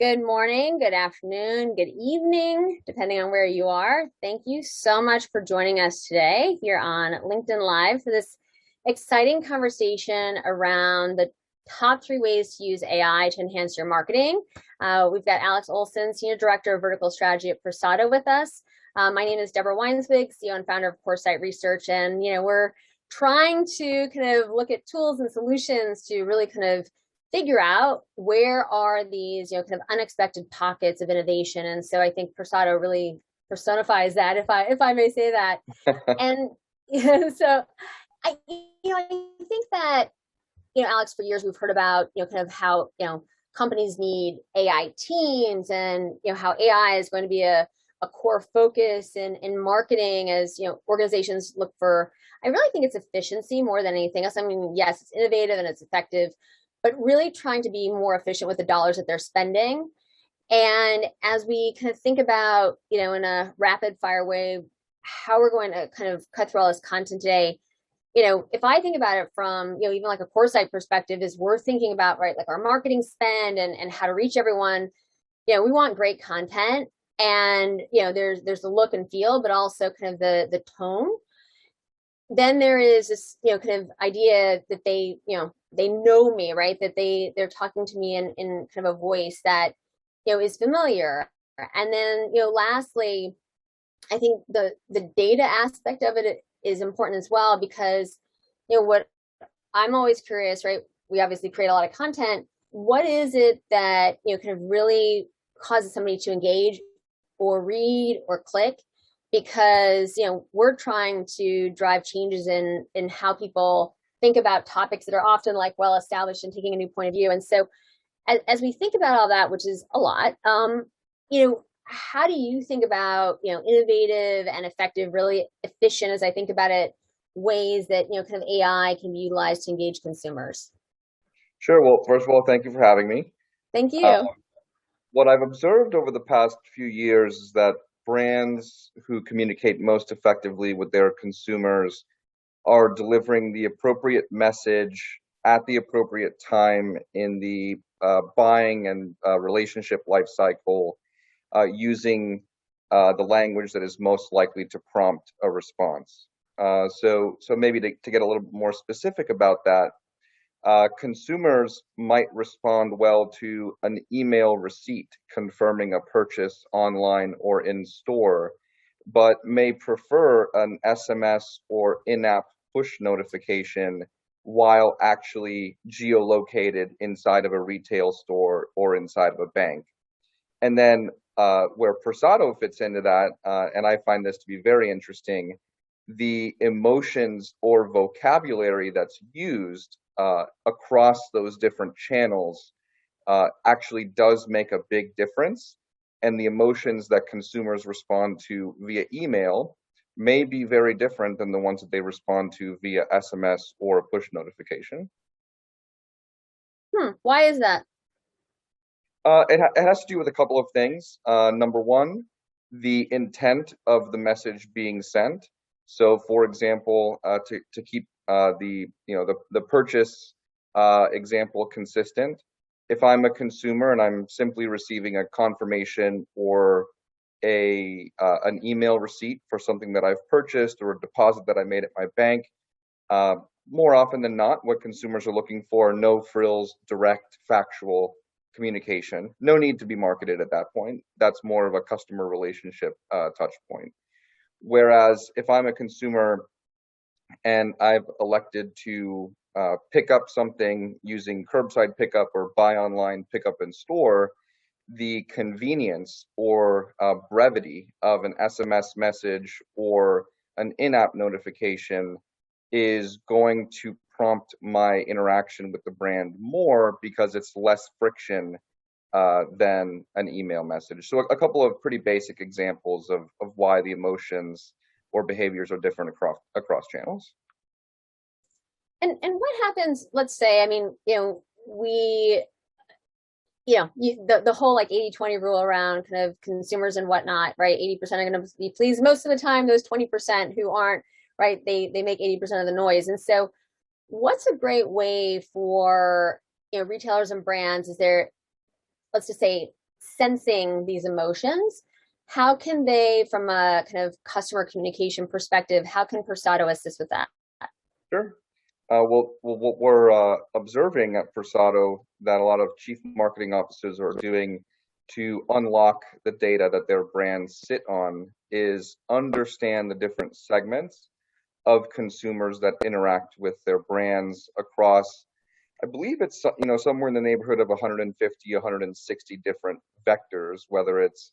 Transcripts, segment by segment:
Good morning, good afternoon, good evening, depending on where you are. Thank you so much for joining us today here on LinkedIn Live for this exciting conversation around the top 3 ways to use AI to enhance your marketing. We've got Alex Olesen, Senior Director of Vertical Strategy at Persado with us. My name is Deborah Weinswig, CEO and founder of Coresight Research, and we're trying to kind of look at tools and solutions to really kind of figure out where are these, kind of unexpected pockets of innovation. And so I think Persado really personifies that, if I may say that. And so I think that, Alex, for years we've heard about, kind of how, companies need AI teams and, how AI is going to be a core focus in marketing as, organizations look for, I really think it's efficiency more than anything else. I mean, yes, it's innovative and it's effective, but really trying to be more efficient with the dollars that they're spending. And as we kind of think about, in a rapid fire way, how we're going to kind of cut through all this content today, if I think about it from, even like a Coresight perspective, is we're thinking about, right, like our marketing spend and how to reach everyone. We want great content and, there's the look and feel, but also kind of the tone. Then there is this, kind of idea that they know me, right? That they're talking to me in kind of a voice that, is familiar. And then, lastly, I think the data aspect of it is important as well, because, what I'm always curious, right? We obviously create a lot of content. What is it that, kind of really causes somebody to engage or read or click? Because, we're trying to drive changes in how people think about topics that are often like well established and taking a new point of view. And so as we think about all that, which is a lot, how do you think about, innovative and effective, really efficient, as I think about it, ways that, kind of AI can be utilized to engage consumers? Sure. Well, first of all, thank you for having me. Thank Uh, you. what I've observed over the past few years is that brands who communicate most effectively with their consumers are delivering the appropriate message at the appropriate time in the buying and relationship life cycle, using the language that is most likely to prompt a response. So maybe to get a little bit more specific about that, consumers might respond well to an email receipt confirming a purchase online or in store, but may prefer an SMS or in-app push notification while actually geolocated inside of a retail store or inside of a bank. And then where Persado fits into that, and I find this to be very interesting, the emotions or vocabulary that's used across those different channels actually does make a big difference. And the emotions that consumers respond to via email may be very different than the ones that they respond to via SMS or a push notification. Why is that? It has to do with a couple of things. Number one, the intent of the message being sent. So, for example, to keep the purchase example consistent, if I'm a consumer and I'm simply receiving a confirmation or an email receipt for something that I've purchased or a deposit that I made at my bank, more often than not, what consumers are looking for: no frills, direct, factual communication. No need to be marketed at that point. That's more of a customer relationship touch point. Whereas if I'm a consumer and I've elected to pick up something using curbside pickup or buy online, pick up in store, the convenience or brevity of an SMS message or an in-app notification is going to prompt my interaction with the brand more because it's less friction than an email message. So a couple of pretty basic examples of why the emotions or behaviors are different across channels. And what happens, let's say, I mean, we, the whole like 80-20 rule around kind of consumers and whatnot, right? 80% are going to be pleased most of the time. Those 20% who aren't, right? They make 80% of the noise. And so what's a great way for, retailers and brands? Is there, let's just say, sensing these emotions, how can they, from a kind of customer communication perspective, how can Persado assist with that? Sure. What we're observing at Persado that a lot of chief marketing officers are doing to unlock the data that their brands sit on is understand the different segments of consumers that interact with their brands across, I believe it's somewhere in the neighborhood of 150, 160 different vectors, whether it's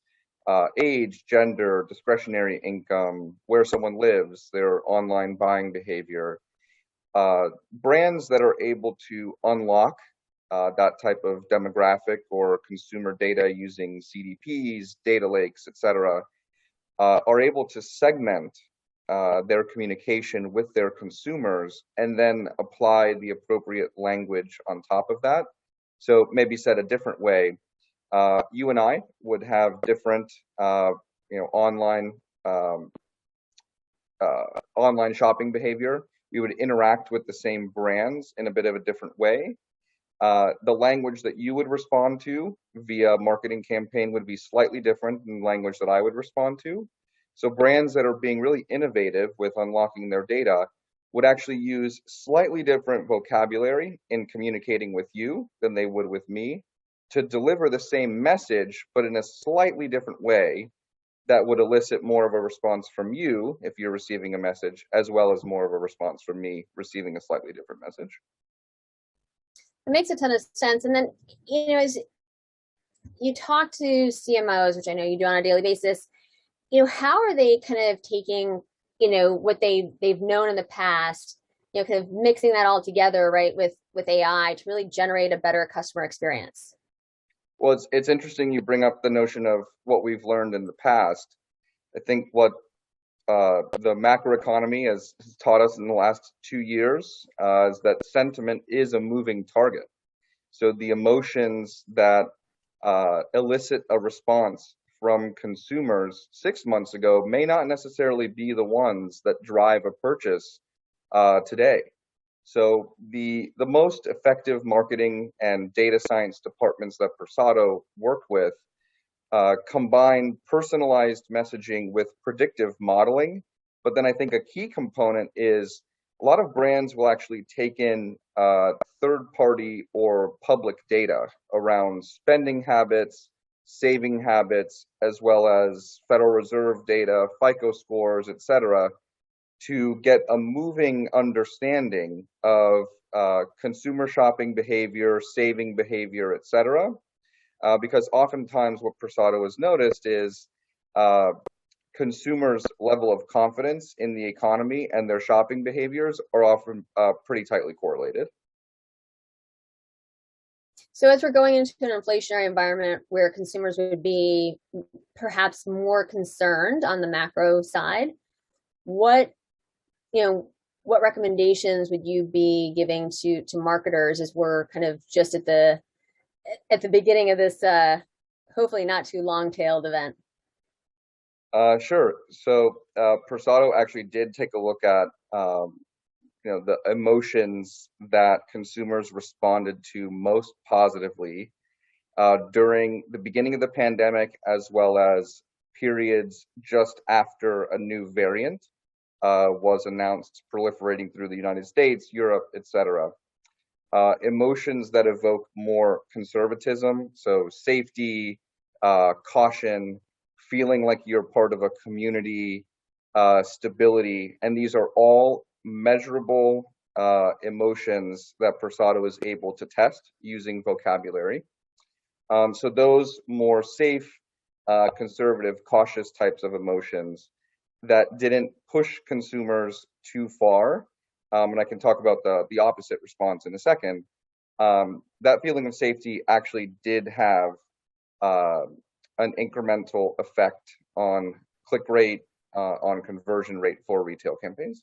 age, gender, discretionary income, where someone lives, their online buying behavior. Brands that are able to unlock that type of demographic or consumer data using CDPs, data lakes, etc., are able to segment their communication with their consumers and then apply the appropriate language on top of that. So maybe said a different way, you and I would have different, online online shopping behavior. We would interact with the same brands in a bit of a different way. The language that you would respond to via marketing campaign would be slightly different than the language that I would respond to. So brands that are being really innovative with unlocking their data would actually use slightly different vocabulary in communicating with you than they would with me to deliver the same message, but in a slightly different way that would elicit more of a response from you if you're receiving a message, as well as more of a response from me receiving a slightly different message. It makes a ton of sense. And then, as you talk to CMOs, which I know you do on a daily basis, how are they kind of taking, what they've known in the past, kind of mixing that all together, right, with AI to really generate a better customer experience? Well, it's interesting you bring up the notion of what we've learned in the past. I think what the macroeconomy has taught us in the last 2 years is that sentiment is a moving target. So the emotions that elicit a response from consumers 6 months ago may not necessarily be the ones that drive a purchase today. So the most effective marketing and data science departments that Persado work with combine personalized messaging with predictive modeling. But then I think a key component is a lot of brands will actually take in third-party or public data around spending habits, saving habits, as well as Federal Reserve data, FICO scores, etc., to get a moving understanding of consumer shopping behavior, saving behavior, etc. Because oftentimes what Persado has noticed is consumers' level of confidence in the economy and their shopping behaviors are often pretty tightly correlated. So as we're going into an inflationary environment where consumers would be perhaps more concerned on the macro side, what recommendations would you be giving to marketers as we're kind of just at the beginning of this hopefully not too long-tailed event? Sure. So Persado actually did take a look at the emotions that consumers responded to most positively during the beginning of the pandemic, as well as periods just after a new variant was announced proliferating through the United States, Europe, etc. Emotions that evoke more conservatism, so safety, caution, feeling like you're part of a community, stability, and these are all measurable emotions that Persado is able to test using vocabulary. So those more safe, conservative, cautious types of emotions that didn't push consumers too far, and I can talk about the opposite response in a second, that feeling of safety actually did have an incremental effect on click rate, on conversion rate for retail campaigns.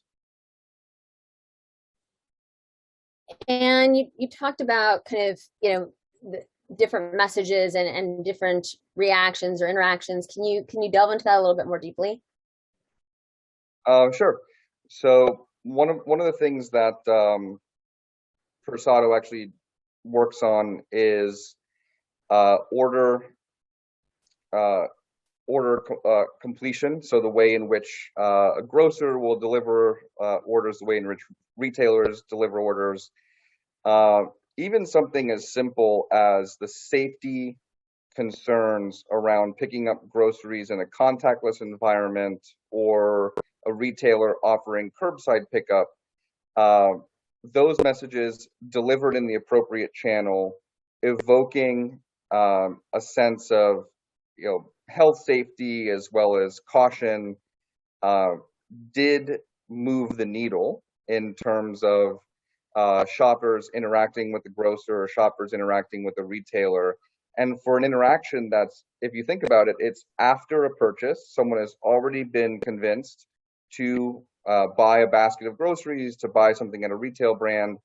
And you talked about kind of, the different messages and different reactions or interactions. Can you delve into that a little bit more deeply? Sure. So one of the things that Persado actually works on is order order completion, so the way in which a grocer will deliver orders, the way in which retailers deliver orders, uh, even something as simple as the safety concerns around picking up groceries in a contactless environment or a retailer offering curbside pickup. uh, those messages delivered in the appropriate channel, evoking a sense of, health safety as well as caution, uh, did move the needle in terms of shoppers interacting with the grocer or shoppers interacting with the retailer. And for an interaction that's, if you think about it, it's after a purchase, someone has already been convinced to buy a basket of groceries, to buy something at a retail brand,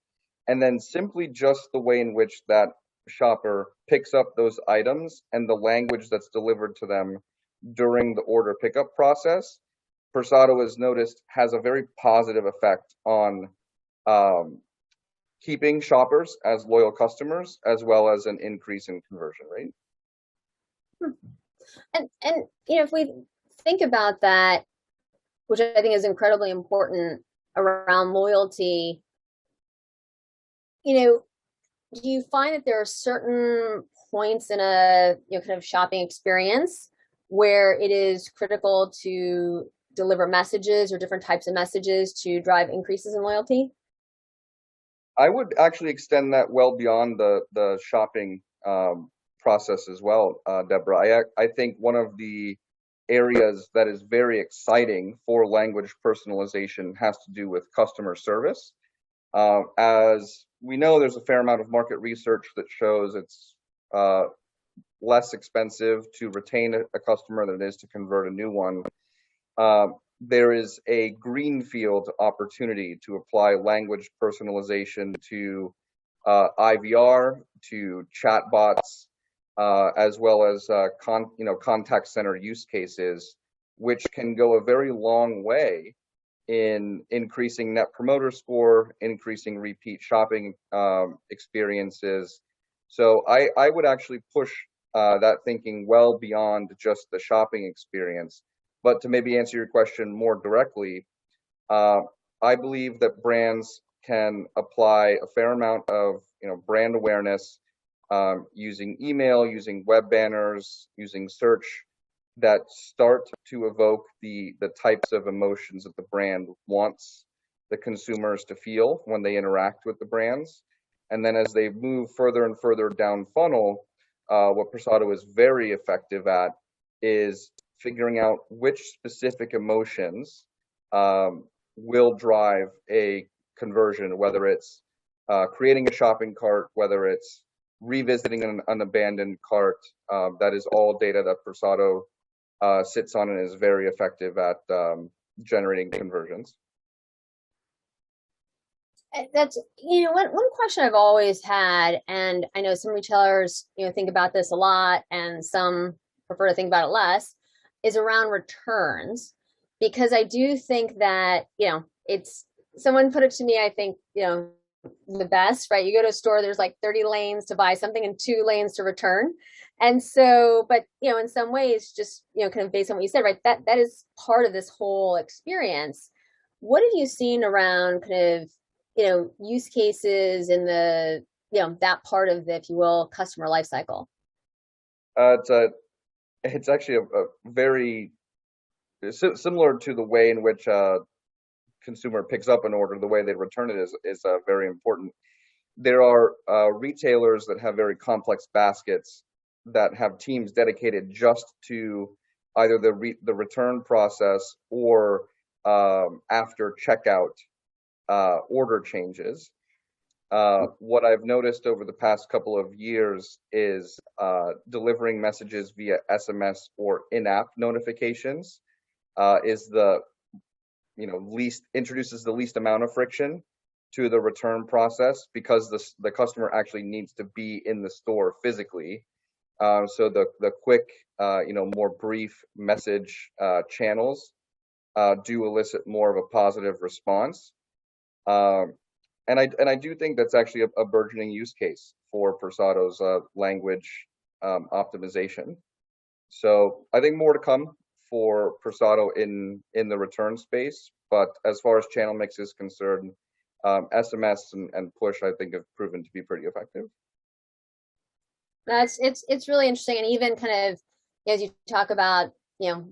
and then simply just the way in which that shopper picks up those items and the language that's delivered to them during the order pickup process, Persado has noticed has a very positive effect on um, keeping shoppers as loyal customers, as well as an increase in conversion rate. And if we think about that, which I think is incredibly important around loyalty, do you find that there are certain points in a kind of shopping experience where it is critical to deliver messages or different types of messages to drive increases in loyalty? I would actually extend that well beyond the shopping process as well, Deborah. I think one of the areas that is very exciting for language personalization has to do with customer service. As we know, there's a fair amount of market research that shows it's uh, less expensive to retain a customer than it is to convert a new one. There is a greenfield opportunity to apply language personalization to IVR, to chatbots, as well as contact center use cases, which can go a very long way in increasing net promoter score, increasing repeat shopping experiences. So I would actually push that thinking well beyond just the shopping experience. But to maybe answer your question more directly, uh, I believe that brands can apply a fair amount of brand awareness, using email, using web banners, using search, that start to evoke the types of emotions that the brand wants the consumers to feel when they interact with the brands. And then as they move further and further down funnel, what Persado is very effective at is figuring out which specific emotions will drive a conversion, whether it's creating a shopping cart, whether it's revisiting an abandoned cart. That is all data that Persado sits on and is very effective at generating conversions. That's one question I've always had, and I know some retailers think about this a lot, and some prefer to think about it less, is around returns, because I do think that it's someone put it to me. I think the best, right? You go to a store, there's like 30 lanes to buy something and 2 lanes to return. And so, but in some ways, just kind of based on what you said, right? That is part of this whole experience. What have you seen around kind of use cases in the that part of the, if you will, customer life cycle? Uh, it's a it's actually a very similar to the way in which consumer picks up an order. The way they return it is very important. There are retailers that have very complex baskets that have teams dedicated just to either the return process or after checkout order changes. What I've noticed over the past couple of years is delivering messages via SMS or in-app notifications is the least introduces the least amount of friction to the return process, because the customer actually needs to be in the store physically. So the quick, more brief message channels do elicit more of a positive response. Um, and I do think that's actually a burgeoning use case for Persado's language optimization. So I think more to come for Persado in the return space. But as far as channel mix is concerned, SMS and push I think have proven to be pretty effective. It's really interesting, and even kind of as you talk about,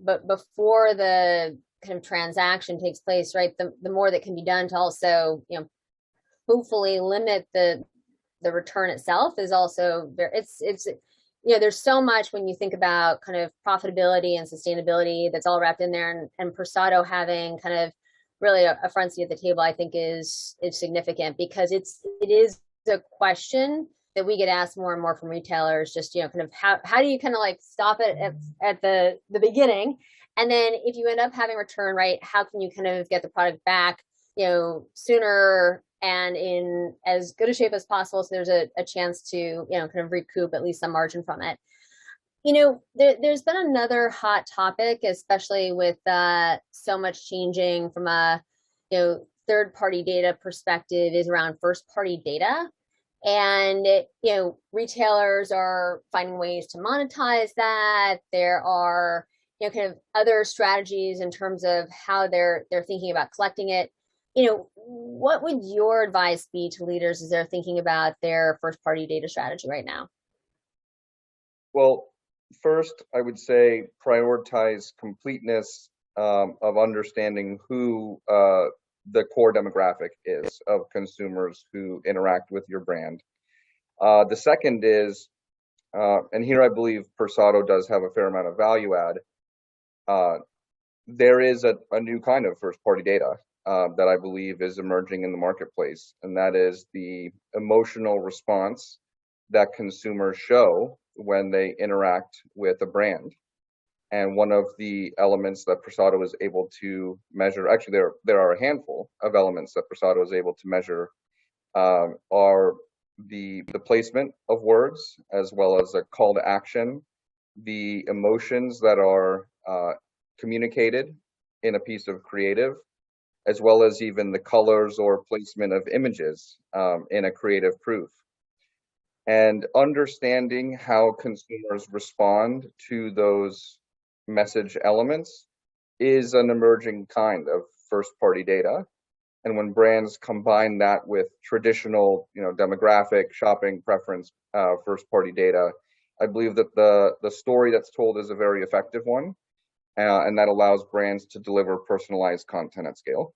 but before the kind of transaction takes place, right? The more that can be done to also, hopefully limit the return itself is also very, it's there's so much when you think about kind of profitability and sustainability that's all wrapped in there, and Persado having kind of really a front seat at the table, I think is significant, because it is a question that we get asked more and more from retailers, just kind of how do you kind of like stop it at the beginning, and then if you end up having return, right, how can you kind of get the product back sooner and in as good a shape as possible, so there's a chance to kind of recoup at least some margin from it. There's been another hot topic, especially with so much changing from a third party data perspective, is around first party data. And retailers are finding ways to monetize that. There are kind of other strategies in terms of how they're thinking about collecting it. What would your advice be to leaders as they're thinking about their first party data strategy right now? Well, first, I would say prioritize completeness of understanding who the core demographic is of consumers who interact with your brand. The second is, and here I believe Persado does have a fair amount of value add. There is a new kind of first party data that I believe is emerging in the marketplace, and that is the emotional response that consumers show when they interact with a brand. And one of the elements that Persado is able to measure, actually, there are a handful of elements that Persado is able to measure, are the placement of words, as well as a call to action, the emotions that are communicated in a piece of creative, as well as even the colors or placement of images in a creative proof. And understanding how consumers respond to those message elements is an emerging kind of first party data. And when brands combine that with traditional, demographic, shopping preference, first party data, I believe that the story that's told is a very effective one, and that allows brands to deliver personalized content at scale.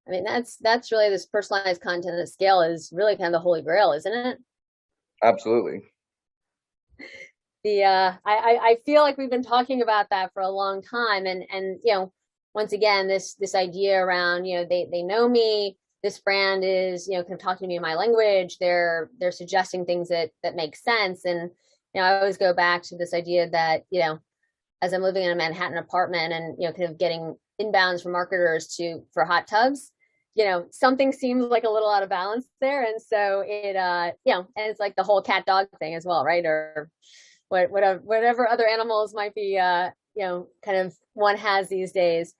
I mean, that's really, this personalized content at scale is really kind of the holy grail, isn't it? Absolutely. I feel like we've been talking about that for a long time, and once again, this idea around they know me, this brand is kind of talking to me in my language, they're suggesting things that make sense. And I always go back to this idea that as I'm living in a Manhattan apartment and kind of getting inbounds from marketers for hot tubs, something seems like a little out of balance there. And so and it's like the whole cat dog thing as well, right? Or whatever other animals might be kind of one has these days.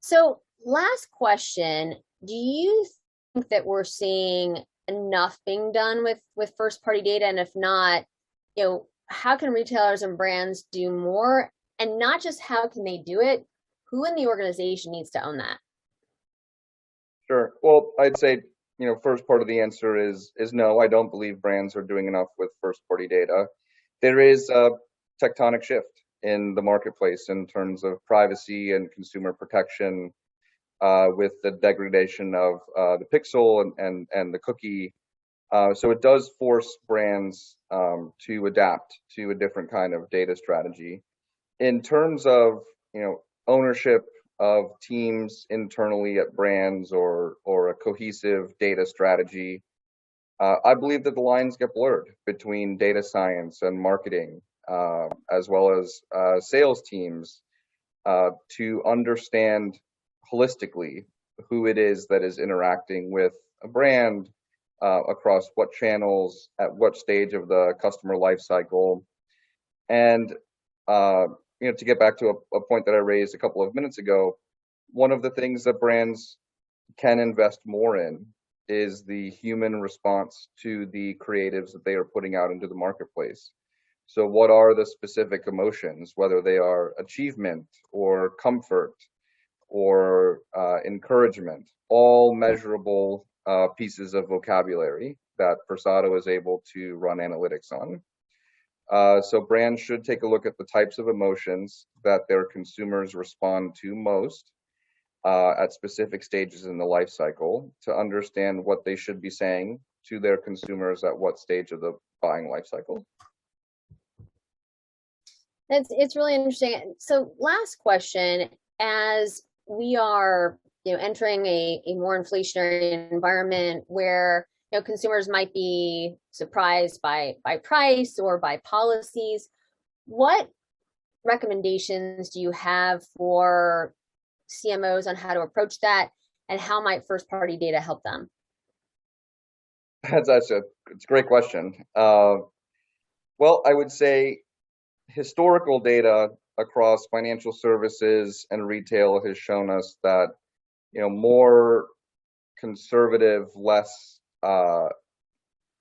So last question, do you think that we're seeing enough being done with first party data? And if not, how can retailers and brands do more? And not just how can they do it, who in the organization needs to own that? Sure. Well, I'd say, first part of the answer is no. I don't believe brands are doing enough with first party data. There is a tectonic shift in the marketplace in terms of privacy and consumer protection, with the degradation of the pixel and the cookie. So it does force brands to adapt to a different kind of data strategy. In terms of ownership of teams internally at brands, or a cohesive data strategy, I believe that the lines get blurred between data science and marketing, as well as sales teams, to understand holistically who it is that is interacting with a brand, across what channels, at what stage of the customer life cycle. And to get back to a point that I raised a couple of minutes ago, one of the things that brands can invest more in is the human response to the creatives that they are putting out into the marketplace. So what are the specific emotions, whether they are achievement or comfort or encouragement, all measurable pieces of vocabulary that Persado is able to run analytics on. So brands should take a look at the types of emotions that their consumers respond to most at specific stages in the life cycle to understand what they should be saying to their consumers at what stage of the buying life cycle. It's really interesting. So last question, as we are entering a more inflationary environment where consumers might be surprised by price or by policies, what recommendations do you have for CMOs on how to approach that, and how might first party data help them? It's a great question. Well, I would say historical data across financial services and retail has shown us that more conservative, less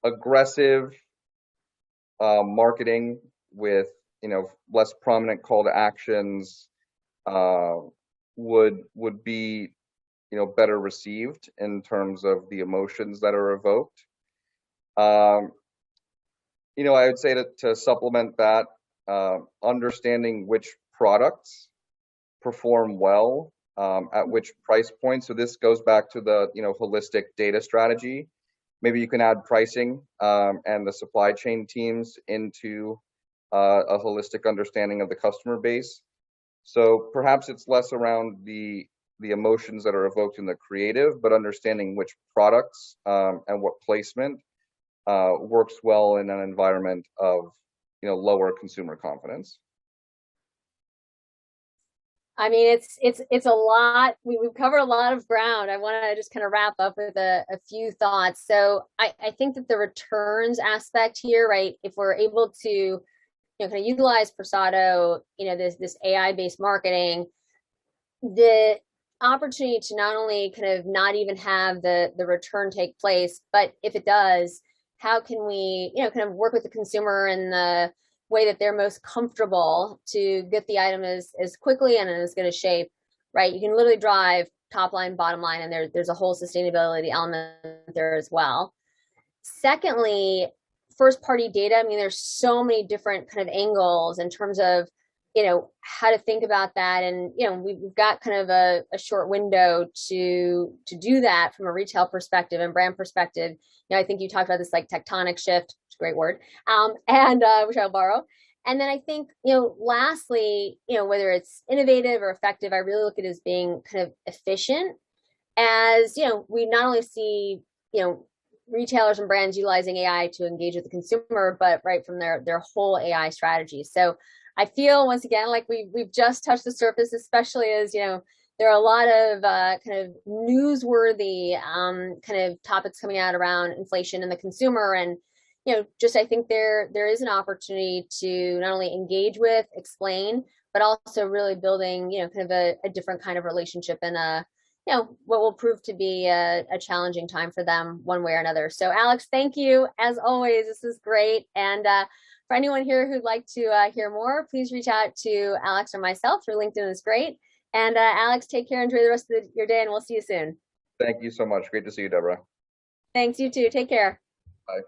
aggressive marketing with less prominent call to actions would be better received in terms of the emotions that are evoked. I would say to supplement that, understanding which products perform well at which price point. So this goes back to the holistic data strategy. Maybe you can add pricing and the supply chain teams into a holistic understanding of the customer base. So perhaps it's less around the emotions that are evoked in the creative, but understanding which products and what placement works well in an environment of lower consumer confidence. I mean, it's a lot. We've covered a lot of ground. I want to just kind of wrap up with a few thoughts. So I think that the returns aspect here, right? If we're able to kind of utilize Persado, this AI-based marketing, the opportunity to not only kind of not even have the return take place, but if it does, how can we, kind of work with the consumer in the way that they're most comfortable to get the item as quickly and in as good a shape, right? You can literally drive top line, bottom line, and there's a whole sustainability element there as well. Secondly, first party data. I mean, there's so many different kind of angles in terms of how to think about that, and we've got kind of a short window to do that from a retail perspective and brand perspective. I think you talked about this like tectonic shift, which is a great word, and which I'll borrow. And then I think lastly, whether it's innovative or effective, I really look at it as being kind of efficient, as we not only see retailers and brands utilizing AI to engage with the consumer, but right from their whole AI strategy. So I feel once again like we've just touched the surface, especially as there are a lot of kind of newsworthy kind of topics coming out around inflation and the consumer, and just I think there is an opportunity to not only engage with, explain, but also really building kind of a different kind of relationship and what will prove to be a challenging time for them one way or another. So Alex, thank you as always. This is great. And for anyone here who'd like to hear more, please reach out to Alex or myself through LinkedIn is great. And Alex, take care. Enjoy the rest of your day, and we'll see you soon. Thank you so much. Great to see you, Deborah. Thanks, you too. Take care. Bye.